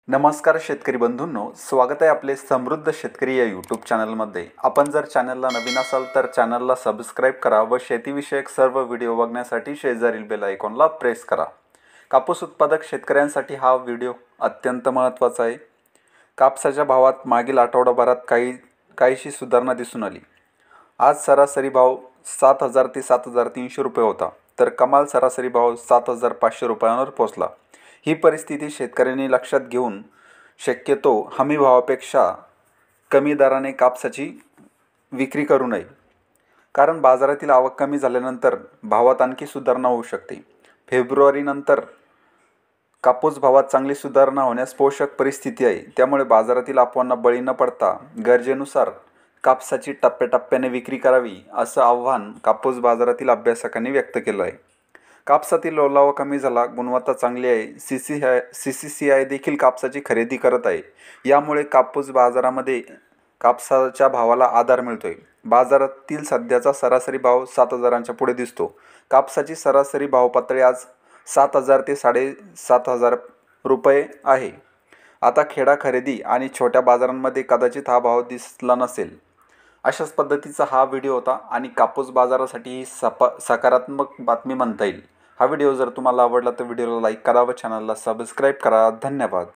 नमस्कार शेतकरी बंधूंनो, स्वागत आहे आपले समृद्ध शेतकरी या यूट्यूब चॅनलमध्ये। आपण जर चॅनलला नवीन असाल तर चॅनलला सबस्क्राईब करा व शेतीविषयक सर्व व्हिडिओ बघण्यासाठी शेजारील बेल आयकॉनला प्रेस करा। कापूस उत्पादक शेतकऱ्यांसाठी हा व्हिडिओ अत्यंत महत्त्वाचा आहे। कापसाच्या भावात मागील आठवडाभरात काहीशी सुधारणा दिसून आली। आज सरासरी भाव 7,000 ते 7,300 रुपये होता, तर कमाल सरासरी भाव 7,500 रुपयांवर पोहोचला। ही परिस्थिती शेतकऱ्यांनी लक्षात घेऊन शक्यतो हमी भावापेक्षा कमी दराने कापसाची विक्री करू नये, कारण बाजारातील आवक कमी झाल्यानंतर भावात आणखी सुधारणा होऊ शकते। फेब्रुवारीनंतर कापूस भावात चांगली सुधारणा होण्यास पोषक परिस्थिती आहे, त्यामुळे बाजारातील अफवांना बळी न पडता गरजेनुसार कापसाची टप्प्याटप्प्याने विक्री करावी, असं आव्हान कापूस बाजारातील अभ्यासकांनी व्यक्त केलं आहे। कापसातील ओलावा कमी झाला, गुणवत्ता चांगली आहे। CCCI देखील कापसाची खरेदी करत आहे, यामुळे कापूस बाजारामध्ये कापसाच्या भावाला आधार मिळतोय। बाजारातील सध्याचा सरासरी भाव 7,000च्या पुढे दिसतो। कापसाची सरासरी भाव पातळी आज 7,000 ते 7,500 रुपये आहे। आता खेडा खरेदी आणि छोट्या बाजारांमध्ये कदाचित हा भाव दिसला नसेल। अशाच पद्धतीचा हा व्हिडिओ होता आणि कापूस बाजारासाठी ही सकारात्मक बातमी म्हणता येईल। हा व्हिडिओ जर तुम्हाला आवडला तर व्हिडिओला लाईक करा व चॅनलला सबस्क्राईब करा। धन्यवाद।